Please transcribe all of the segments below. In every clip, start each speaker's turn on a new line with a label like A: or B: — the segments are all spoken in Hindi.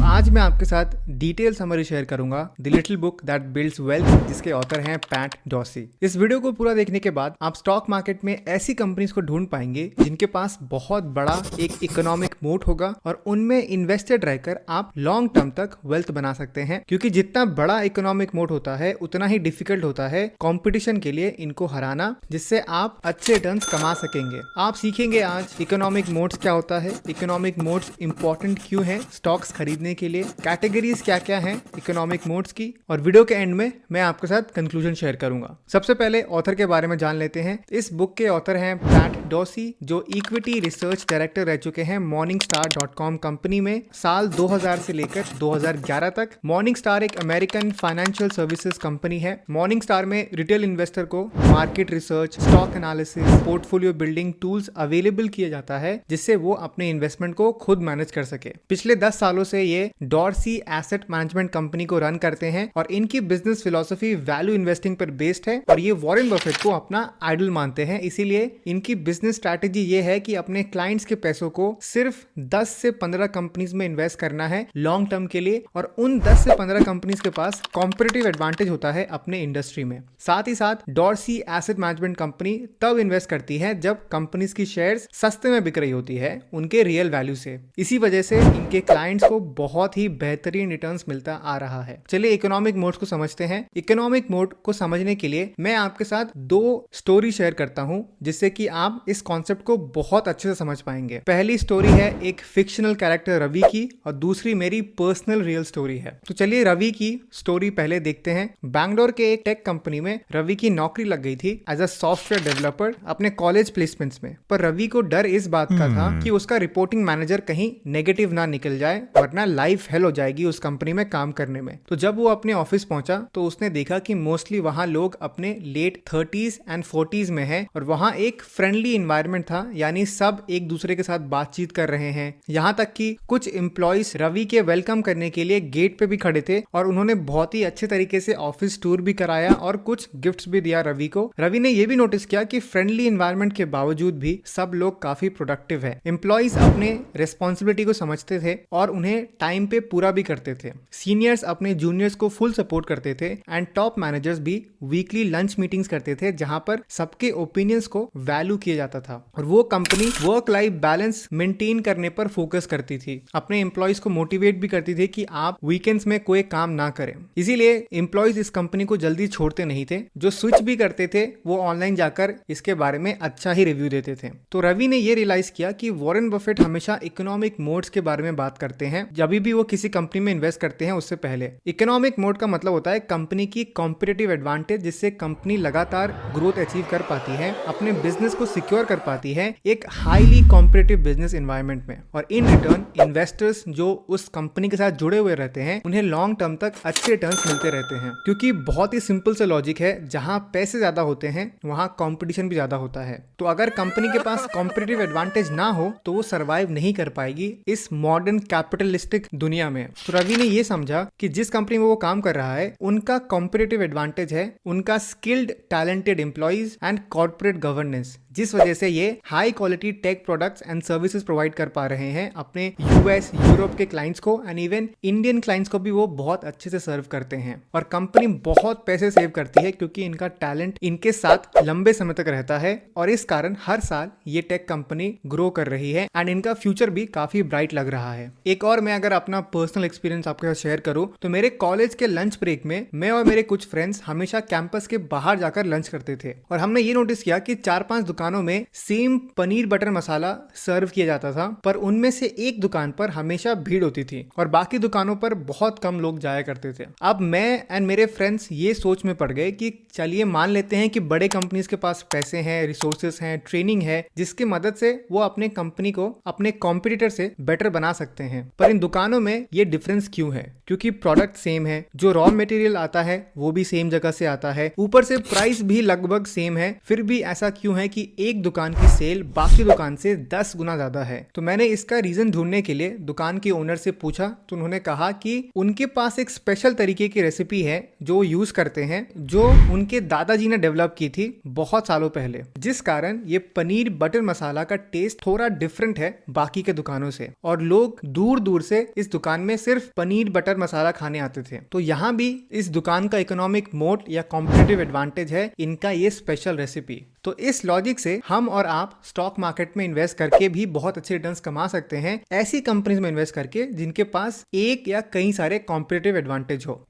A: आज मैं आपके साथ डिटेल समरी शेयर करूंगा the little book that builds wealth, जिसके ऑथर हैं पैट डॉसी। इस वीडियो को पूरा देखने के बाद आप स्टॉक मार्केट में ऐसी कंपनीज को ढूंढ पाएंगे जिनके पास बहुत बड़ा एक इकोनॉमिक मोट होगा और उनमें इन्वेस्टेड रहकर आप लॉन्ग टर्म तक वेल्थ बना सकते हैं, क्योंकि जितना बड़ा इकोनॉमिक मोट होता है उतना ही डिफिकल्ट होता है कंपटीशन के लिए इनको हराना, जिससे आप अच्छे रिटर्न्स कमा सकेंगे। आप सीखेंगे आज इकोनॉमिक मोड्स क्या होता है, इकोनॉमिक मोड्स इंपॉर्टेंट क्यों है स्टॉक्स खरीदने के लिए, कैटेगरीज क्या क्या हैं इकोनॉमिक मोड्स की, और वीडियो के एंड में मैं आपके साथ कंक्लूजन शेयर करूंगा। सबसे पहले ऑथर के बारे में जान लेते हैं। इस बुक के ऑथर हैं पैट डॉसी, जो इक्विटी रिसर्च डायरेक्टर रह चुके हैं morningstar.com कंपनी में साल 2000 से लेकर 2011 तक। मॉर्निंगस्टार एक अमेरिकन फाइनेंशियल सर्विसेज कंपनी है। मॉर्निंगस्टार में रिटेल इन्वेस्टर को market research, stock analysis, portfolio building tools available किया जाता है, जिससे वो अपने इन्वेस्टमेंट को खुद मैनेज कर सके। पिछले 10 सालों से ये डॉर्सी एसेट मैनेजमेंट कंपनी को रन करते हैं और इनकी बिजनेस फिलॉसफी वैल्यू इन्वेस्टिंग पर बेस्ड है और ये वॉरेन बफेट को अपना आइडल मानते हैं। इसीलिए इनकी बिजनेस स्ट्रैटेजी ये है कि अपने क्लाइंट्स के पैसों को सिर्फ 10 से 15 कंपनीज में इन्वेस्ट करना है लॉन्ग टर्म के लिए, और उन 10 से 15 कंपनीज के पास कॉम्पिटिटिव एडवांटेज होता है अपने इंडस्ट्री में। साथ ही साथ डॉर्सी एसेट मैनेजमेंट कंपनी तब इन्वेस्ट करती है जब कंपनीज की शेयर्स सस्ते में बिक रही होती है उनके रियल वैल्यू से। इसी वजह से इनके क्लाइंट्स को बहुत ही बेहतरीन रिटर्न्स मिलता आ रहा है। चलिए इकोनॉमिक मोड्स को समझते हैं। इकोनॉमिक मोड को समझने के लिए मैं आपके साथ 2 स्टोरी शेयर करता हूं, जिससे कि आप इस कॉन्सेप्ट को बहुत अच्छे से समझ पाएंगे। पहली स्टोरी है एक फिक्शनल कैरेक्टर रवि की और दूसरी मेरी पर्सनल रियल स्टोरी है। तो चलिए रवि की स्टोरी पहले देखते हैं। बैंगलोर के एक टेक कंपनी में रवि की नौकरी लग गई थी एज अ सॉफ्टवेयर डेवलपर अपने कॉलेज प्लेसमेंट्स में। पर रवि को डर इस बात का था कि उसका रिपोर्टिंग मैनेजर कहीं नेगेटिव ना निकल जाए, वरना लाइफ हेल हो जाएगी उस कंपनी में काम करने में। तो जब वो अपने ऑफिस पहुंचा तो उसने देखा कि मोस्टली वहां लोग अपने लेट 30s एंड 40s में हैं और वहां एक फ्रेंडली एनवायरनमेंट था, यानी सब एक दूसरे के साथ बातचीत कर रहे हैं। यहाँ तक कि कुछ एम्प्लॉइज रवि के वेलकम करने के लिए गेट पे भी खड़े थे और उन्होंने बहुत ही अच्छे तरीके से ऑफिस टूर भी कराया और कुछ गिफ्ट्स भी दिया रवि को। रवि ने यह भी नोटिस किया कि फ्रेंडली एनवायरनमेंट के बावजूद भी सब लोग काफी प्रोडक्टिव है। एम्प्लॉइज अपने रिस्पॉन्सिबिलिटी को समझते थे और उन्हें टाइम पे पूरा भी करते थे। सीनियर्स अपने जूनियर्स को फुल सपोर्ट करते थे एंड टॉप मैनेजर्स भी वीकली लंच मीटिंग्स करते थे, जहां पर सबके ओपिनियंस को वैल्यू किया जाता था। और वो company work life balance maintain करने पर फोकस करती थी। अपने एम्प्लॉइज को मोटिवेट भी करती थी कि आप वीकेंड्स में कोई काम ना करें। इसीलिए एम्प्लॉइज इस कंपनी को जल्दी छोड़ते नहीं थे। जो स्विच भी करते थे वो ऑनलाइन जाकर इसके बारे में अच्छा ही रिव्यू देते थे। तो रवि ने ये रियलाइज किया कि वॉरेन बफेट हमेशा इकोनॉमिक मोड्स के बारे में बात करते हैं जब भी वो किसी कंपनी में इन्वेस्ट करते हैं उससे पहले। इकोनॉमिक मोड का मतलब होता है कंपनी की कॉम्पिटिटिव एडवांटेज, जिससे कंपनी लगातार ग्रोथ अचीव कर पाती है, अपने बिजनेस को सिक्योर कर पाती है एक हाईली कॉम्पिटिटिव बिजनेस एनवायरनमेंट में। और इन रिटर्न इन्वेस्टर्स जो उस कंपनी के साथ जुड़े हुए रहते हैं उन्हें लॉन्ग टर्म तक अच्छे रिटर्न्स मिलते रहते हैं, क्योंकि बहुत ही सिंपल से लॉजिक है, जहां पैसे ज्यादा होते हैं वहां कंपटीशन भी ज्यादा होता है। तो अगर कंपनी के पास कॉम्पिटिटिव एडवांटेज ना हो तो वो सर्वाइव नहीं कर पाएगी इस मॉडर्न कैपिटलिस्टिक दुनिया में। तो रवि ने ये समझा कि जिस कंपनी में वो काम कर रहा है उनका कॉम्पिटिटिव एडवांटेज है उनका skilled talented employees and corporate governance, जिस वजह से ये high quality tech products and services provide कर पा रहे हैं अपने यूएस यूरोप के क्लाइंट्स को, एंड इवन इंडियन क्लाइंट्स को भी वो बहुत अच्छे से सर्व करते हैं। और कंपनी बहुत पैसे सेव करती है क्योंकि इनका टैलेंट इनके साथ लंबे समय तक रहता है और इस कारण हर साल ये टेक कंपनी ग्रो कर रही है एंड इनका फ्यूचर भी काफी ब्राइट लग रहा है। एक और मैं अगर अपना पर्सनल एक्सपीरियंस आपके साथ शेयर करूं तो मेरे कॉलेज के लंच ब्रेक में मैं और मेरे कुछ फ्रेंड्स हमेशा कैंपस के बाहर जाकर लंच करते थे और हमने ये नोटिस किया कि 4-5 दुकानों में सेम पनीर बटर मसाला सर्व किया जाता था, पर उनमें से एक दुकान पर हमेशा भीड़ होती थी और बाकी दुकानों पर बहुत कम लोग जाया करते थे। अब मैं एंड मेरे फ्रेंड्स ये सोच में पड़ गए कि चलिए मान लेते हैं कि बड़े कंपनीज के पास पैसे हैं, रिसोर्सेस हैं, ट्रेनिंग है, जिसकी मदद से वो अपने कंपनी को अपने कॉम्पिटिटर से बेटर बना सकते हैं। पर इन दुकानों में ये डिफरेंस क्यों है? क्योंकि प्रोडक्ट सेम है, जो रॉ मटेरियल आता है वो भी सेम जगह से आता है, ऊपर से प्राइस भी लगभग सेम है, फिर भी ऐसा क्यों है कि एक दुकान की सेल बाकी दुकान से 10 गुना ज्यादा है? तो मैंने इसका रीजन ढूंढने के लिए दुकान के ओनर से पूछा तो उन्होंने कहा कि उनके पास एक स्पेशल तरीके की रेसिपी है जो यूज करते हैं, जो उनके दादाजी ने डेवलप की थी बहुत सालों पहले, जिस कारण ये पनीर बटर मसाला का टेस्ट थोड़ा डिफरेंट है बाकी के दुकानों से और लोग दूर दूर से इस दुकान में सिर्फ पनीर बटर मसाला खाने आते थे। तो यहाँ भी इस दुकान का इकोनॉमिक मोट या कॉम्पिटिटिव एडवांटेज है इनका ये स्पेशल रेसिपी। तो इस लॉजिक से हम और आप स्टॉक मार्केट में इन्वेस्ट करके भी बहुत अच्छे रिटर्न्स कमा सकते हैं, ऐसी कंपनीज में इन्वेस्ट करके जिनके पास एक या कई सारे कॉम्पिटिटिव एडवांटेज हो।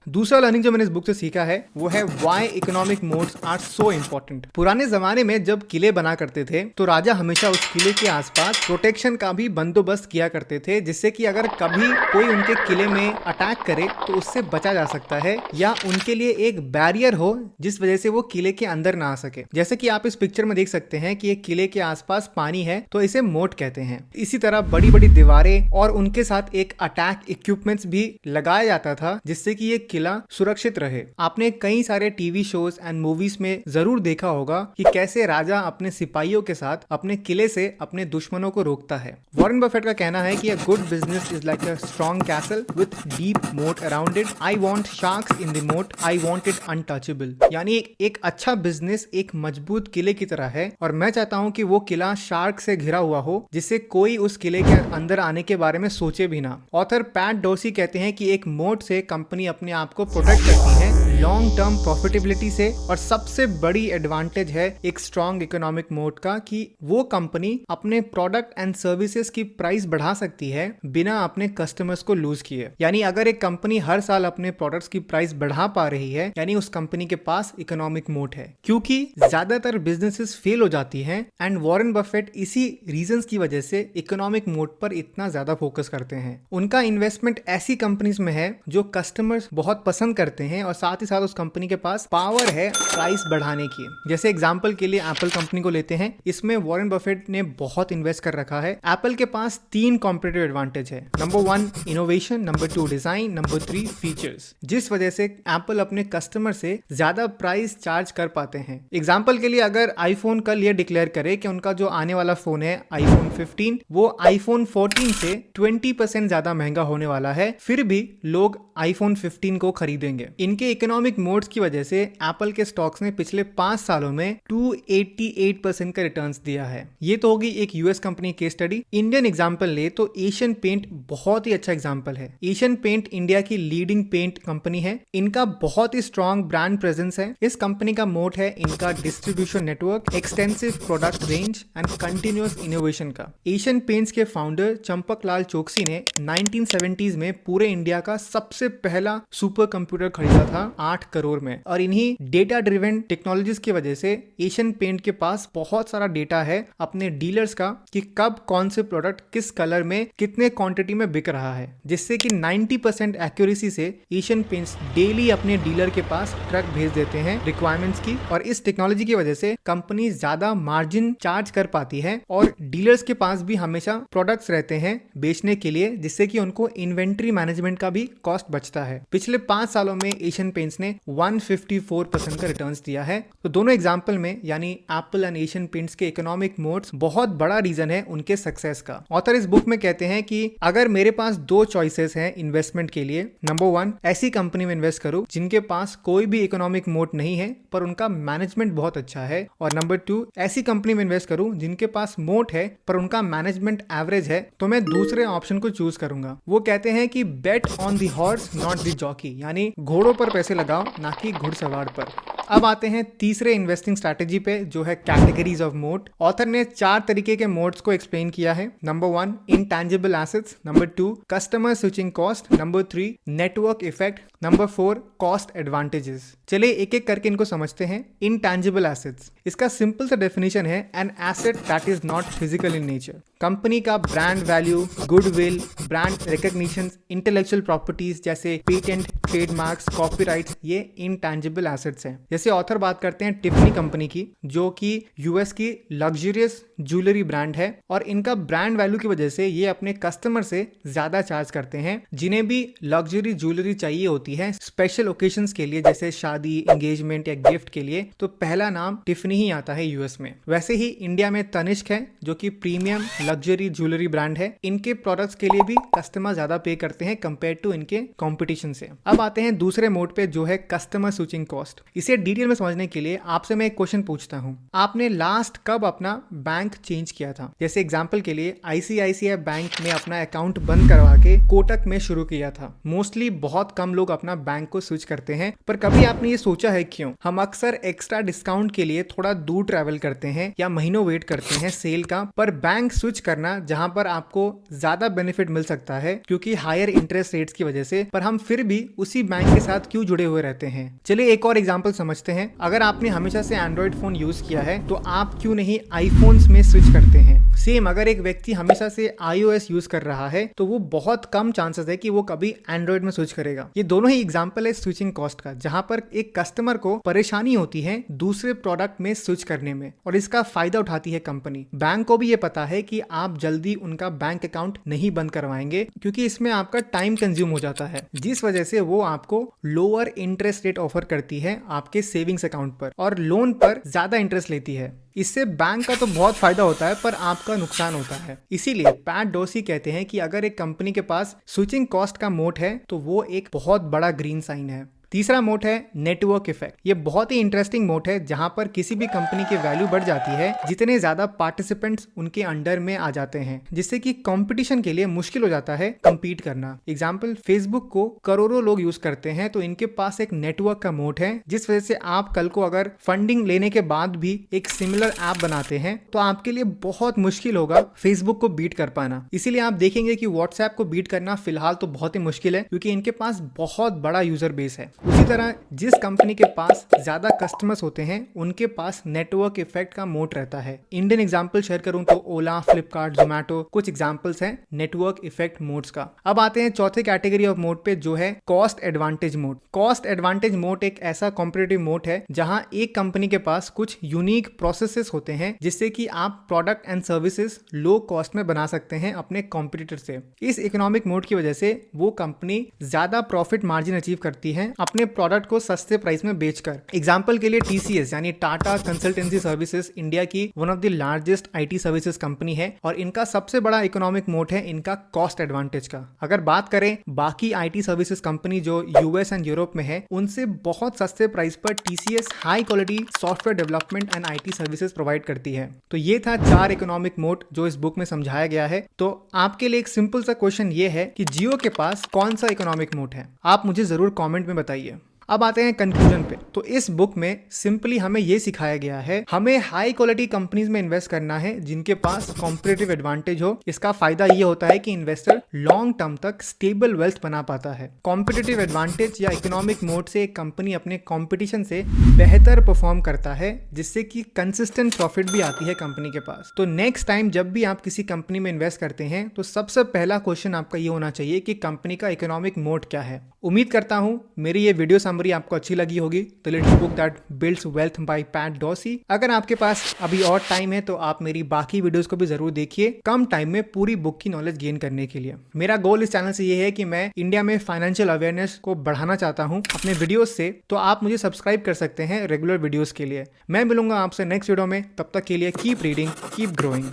A: दूसरा लर्निंग जो मैंने इस बुक से सीखा है वो है why economic modes are so important. पुराने जमाने में जब किले बना करते थे तो राजा हमेशा उस किले के आसपास प्रोटेक्शन का भी बंदोबस्त किया करते थे, जिससे कि अगर कभी कोई उनके किले में अटैक करे तो उससे बचा जा सकता है, या उनके लिए एक बैरियर हो जिस वजह से वो किले के अंदर ना आ सके। जैसे कि आप इस पिक्चर में देख सकते हैं कि एक किले के आसपास पानी है तो इसे मोट कहते हैं। इसी तरह बड़ी बड़ी दीवारें और उनके साथ एक अटैक इक्विपमेंट्स भी लगाया जाता था जिससे कि ये किला सुरक्षित रहे। आपने कई सारे टीवी शोज एंड मूवीज में जरूर देखा होगा कि कैसे राजा अपने सिपाहियों के साथ अपने किले से अपने दुश्मनों को रोकता है। वॉरेन बफेट का कहना है कि a good business is like a strong castle with deep moat around it. I want sharks in the moat, I want it untouchable. यानी एक अच्छा बिजनेस एक मजबूत किले की तरह है और मैं चाहता हूं कि वो किला शार्क से घिरा हुआ हो जिससे कोई उस किले के अंदर आने के बारे में सोचे भी ना। ऑथर पैट डॉसी कहते हैं कि एक मोट से कंपनी अपने आप को प्रोटेक्ट करती है लॉन्ग टर्म प्रॉफिटेबिलिटी से, और सबसे बड़ी एडवांटेज है एक स्ट्रॉन्ग इकोनॉमिक मोट का कि वो कंपनी अपने प्रोडक्ट एंड सर्विसेज की प्राइस बढ़ा सकती है बिना अपने कस्टमर्स को लूज किए। यानी अगर एक कंपनी हर साल अपने प्रोडक्ट्स की प्राइस बढ़ा पा रही है यानी उस कंपनी के पास इकोनॉमिक मोट है, क्योंकि ज्यादातर बिजनेसेस फेल हो जाती हैं एंड वॉरेन बफेट इसी रीजंस की वजह से इकोनॉमिक मोट पर इतना ज्यादा फोकस करते हैं। उनका इन्वेस्टमेंट ऐसी कंपनीज में है जो कस्टमर्स बहुत पसंद करते हैं और साथ ही साथ उस कंपनी के पास पावर है प्राइस बढ़ाने की। जैसे एग्जांपल के लिए एप्पल कंपनी को लेते हैं, इसमें वॉरेन बफेट ने बहुत इन्वेस्ट कर रखा है। एप्पल के पास 3 कॉम्पिटिटिव एडवांटेज है। Number 1 innovation, number 2 design, number 3 features, जिस वजह से एप्पल अपने कस्टमर से ज्यादा प्राइस चार्ज कर पाते हैं। एग्जाम्पल के लिए अगर आईफोन कल ये डिक्लेयर करे कि उनका जो आने वाला फोन है आईफोन 15 वो आईफोन 14 से 20% ज्यादा महंगा होने वाला है, फिर भी लोग आईफोन 15 को खरीदेंगे। इनके इकोनॉमिक मोड्स की वजह से एप्पल के स्टॉक्स ने पिछले 5 सालों में 288% का रिटर्न्स दिया है। ये तो होगी एक US company case study. Indian example ले तो एशियन पेंट बहुत ही अच्छा एग्जांपल है। एशियन पेंट इंडिया की लीडिंग पेंट कंपनी है। इनका बहुत ही स्ट्रॉन्ग ब्रांड प्रेजेंस है। इस कंपनी का मोट है इनका distribution network, extensive product range and continuous innovation का। एशियन पेंट्स के फाउंडर चंपक लाल चौकसी ने 1970s में पूरे इंडिया का सबसे पहला सुपर कंप्यूटर खरीदा था 8 करोड़ में, और इन्हीं डेटा ड्रिवन टेक्नोलॉजीज की वजह से एशियन पेंट के पास बहुत सारा डेटा है अपने डीलर्स का कि कब कौन से प्रोडक्ट किस कलर में कितने क्वांटिटी में बिक रहा है, जिससे कि 90% एक्यूरेसी से एशियन पेंट्स डेली अपने डीलर के पास ट्रक भेज देते हैं रिक्वायरमेंट्स की। और इस टेक्नोलॉजी की वजह से कंपनी ज्यादा मार्जिन चार्ज कर पाती है और डीलर्स के पास भी हमेशा प्रोडक्ट्स रहते हैं बेचने के लिए, जिससे कि उनको इन्वेंट्री मैनेजमेंट का भी कॉस्ट बचता है। पिछले 5 सालों में एशियन पेंट्स ने 154% का रिटर्न्स दिया है। तो दोनों एग्जांपल में यानी एप्पल एंड एशियन पेंट्स के इकोनॉमिक मोड्स बहुत बड़ा रीजन है उनके सक्सेस का। ऑथर इस बुक में कहते हैं कि अगर मेरे पास 2 चॉइसेस हैं इन्वेस्टमेंट के लिए, नंबर 1 ऐसी कंपनी में इन्वेस्ट करो जिनके पास कोई भी इकोनॉमिक मोड नहीं है पर उनका मैनेजमेंट बहुत अच्छा है, और नंबर 2 ऐसी कंपनी में इन्वेस्ट करूं जिनके पास मोट है पर उनका मैनेजमेंट एवरेज है, तो मैं दूसरे ऑप्शन को चूज करूंगा। वो कहते हैं कि bet on the horse not the jockey, यानी घोड़ों पर पैसे लगाओ ना कि घुड़सवार पर। अब आते हैं तीसरे इन्वेस्टिंग स्ट्रैटेजी पे जो है कैटेगरीज ऑफ मोड। ऑथर ने 4 तरीके के मोड्स को एक्सप्लेन किया है। Number 1 intangible assets, number 2 customer switching cost, number 3 network effect, number 4 cost advantages. चलिए एक एक करके इनको समझते हैं। इंटैंजिबल एसेट्स, इसका सिंपल सा डेफिनेशन है an asset that is not physical in nature. Company का brand value, goodwill, brand recognition, intellectual properties जैसे पेटेंट, ट्रेडमार्क्स, कॉपीराइट्स, ये इंटैंजिबल एसेट्स हैं। जैसे ऑथर बात करते हैं टिफनी कंपनी की, जो कि यूएस की लग्जरियस ज्वेलरी ब्रांड है, और इनका ब्रांड वैल्यू की वजह से ये अपने कस्टमर से ज्यादा चार्ज करते हैं जिन्हें भी लग्जरी ज्वेलरी चाहिए होती है स्पेशल ओकेजन्स के लिए, जैसे शादी, एंगेजमेंट या गिफ्ट के लिए, तो पहला नाम टिफनी ही आता है यूएस में। वैसे ही इंडिया में तनिष्क है जो कि प्रीमियम लग्जरी ज्वेलरी ब्रांड है, इनके प्रोडक्ट्स के लिए भी कस्टमर ज्यादा पे करते हैं कंपेयर टू इनके कंपटीशन से। अब आते हैं दूसरे मोड पे जो है कस्टमर स्विचिंग कॉस्ट। इसे डिटेल में समझने के लिए आपसे मैं एक क्वेश्चन पूछता हूँ, आपने लास्ट कब अपना बैंक चेंज किया था? जैसे एग्जांपल के लिए आईसीआईसीआई बैंक में अपना अकाउंट बंद करवा के कोटक में शुरू किया था। मोस्टली बहुत कम लोग अपना बैंक को स्विच करते हैं, पर कभी आपने ये सोचा है क्यों हम अक्सर एक्स्ट्रा डिस्काउंट के लिए थोड़ा दूर ट्रैवल करते हैं या महीनों वेट करते हैं सेल का, पर बैंक स्विच करना जहां पर आपको ज्यादा बेनिफिट मिल सकता है क्योंकि हायर इंटरेस्ट रेट्स की वजह से, पर हम फिर भी उसी बैंक के साथ क्यों जुड़े हुए रहते हैं? चलिए एक और एग्जांपल समझते हैं। अगर आपने हमेशा से एंड्रॉइड फोन यूज किया है तो आप क्यों नहीं आईफोन्स में स्विच करते हैं? सेम अगर एक व्यक्ति हमेशा से iOS यूज कर रहा है तो वो बहुत कम चांसेस है कि वो कभी एंड्रॉइड में स्विच करेगा। ये दोनों ही एग्जांपल है स्विचिंग कॉस्ट का, जहां पर एक कस्टमर को परेशानी होती है दूसरे प्रोडक्ट में स्विच करने में और इसका फायदा उठाती है कंपनी। बैंक को भी ये पता है कि आप जल्दी उनका बैंक अकाउंट नहीं बंद करवाएंगे क्योंकि इसमें आपका टाइम कंज्यूम हो जाता है, जिस वजह से वो आपको लोअर इंटरेस्ट रेट ऑफर करती है आपके सेविंग्स अकाउंट पर और लोन पर ज्यादा इंटरेस्ट लेती है। इससे बैंक का तो बहुत फायदा होता है पर आपका नुकसान होता है। इसीलिए पैट डॉसी कहते हैं कि अगर एक कंपनी के पास स्विचिंग कॉस्ट का मोड है तो वो एक बहुत बड़ा ग्रीन साइन है। तीसरा मोड है नेटवर्क इफेक्ट। ये बहुत ही इंटरेस्टिंग मोड है जहां पर किसी भी कंपनी की वैल्यू बढ़ जाती है जितने ज्यादा पार्टिसिपेंट्स उनके अंडर में आ जाते हैं, जिससे कि कंपटीशन के लिए मुश्किल हो जाता है compete करना। एग्जाम्पल, फेसबुक को करोड़ों लोग यूज करते हैं तो इनके पास एक नेटवर्क का मोड है, जिस वजह से आप कल को अगर फंडिंग लेने के बाद भी एक सिमिलर ऐप बनाते हैं तो आपके लिए बहुत मुश्किल होगा फेसबुक को बीट कर पाना। इसीलिए आप देखेंगे कि व्हाट्सएप को बीट करना फिलहाल तो बहुत ही मुश्किल है क्योंकि इनके पास बहुत बड़ा यूजर बेस है। उसी तरह जिस कंपनी के पास ज्यादा कस्टमर्स होते हैं उनके पास नेटवर्क इफेक्ट का मोड रहता है। इंडियन एग्जांपल शेयर करूं तो ओला, फ्लिपकार्ट, जोमैटो कुछ एग्जांपल्स हैं नेटवर्क इफेक्ट मोड्स का। अब आते हैं चौथे कैटेगरी ऑफ मोड पे जो है cost advantage mode. Cost advantage mode एक ऐसा कॉम्पिटिटिव मोड है जहां एक कंपनी के पास कुछ यूनिक प्रोसेसेस होते हैं जिससे कि आप product and services low cost में बना सकते हैं अपने कॉम्पिटिटर से। इस इकोनॉमिक मोड की वजह से वो कंपनी ज्यादा प्रॉफिट मार्जिन अचीव करती है अपने प्रोडक्ट को सस्ते प्राइस में बेचकर। एग्जांपल के लिए टीसीएस यानी टाटा कंसल्टेंसी सर्विसेज इंडिया की one of the largest IT services company है और इनका सबसे बड़ा इकोनॉमिक मोड है इनका कॉस्ट एडवांटेज का। अगर बात करें बाकी आईटी सर्विसेज कंपनी जो यूएस एंड यूरोप में है, उनसे बहुत सस्ते प्राइस पर TCS high quality software development and IT services provide करती है। तो ये था 4 इकोनॉमिक मोड जो इस बुक में समझाया गया है। तो आपके लिए एक सिंपल सा क्वेश्चन ये है कि जियो के पास कौन सा इकोनॉमिक मोड है? आप मुझे जरूर कमेंट में बताइए। अब आते हैं कंक्लूजन पे। तो इस बुक में सिंपली हमें ये सिखाया गया है, हमें हाई क्वालिटी कंपनीज में इन्वेस्ट करना है जिनके पास कॉम्पिटिटिव एडवांटेज हो। इसका फायदा ये होता है कि इन्वेस्टर लॉन्ग टर्म तक स्टेबल वेल्थ बना पाता है। कॉम्पिटिटिव एडवांटेज या इकोनॉमिक मोड से एक कंपनी अपने कॉम्पिटिशन से बेहतर परफॉर्म करता है, जिससे कि कंसिस्टेंट प्रॉफिट भी आती है कंपनी के पास। तो नेक्स्ट टाइम जब भी आप किसी कंपनी में इन्वेस्ट करते हैं तो सबसे पहला क्वेश्चन आपका ये होना चाहिए कि कंपनी का इकोनॉमिक मोड क्या है। उम्मीद करता हूं मेरी ये वीडियो समरी आपको अच्छी लगी होगी। The little book that builds wealth by Pat Dorsey. अगर आपके पास अभी और टाइम है तो आप मेरी बाकी वीडियोस को भी जरूर देखिए, कम टाइम में पूरी बुक की नॉलेज गेन करने के लिए। मेरा गोल इस चैनल से ये है कि मैं इंडिया में फाइनेंशियल अवेयरनेस को बढ़ाना चाहता हूं अपने वीडियोस से, तो आप मुझे सब्सक्राइब कर सकते हैं रेगुलर वीडियोस के लिए। मैं मिलूंगा आपसे नेक्स्ट वीडियो में, तब तक के लिए कीप रीडिंग, कीप ग्रोइंग।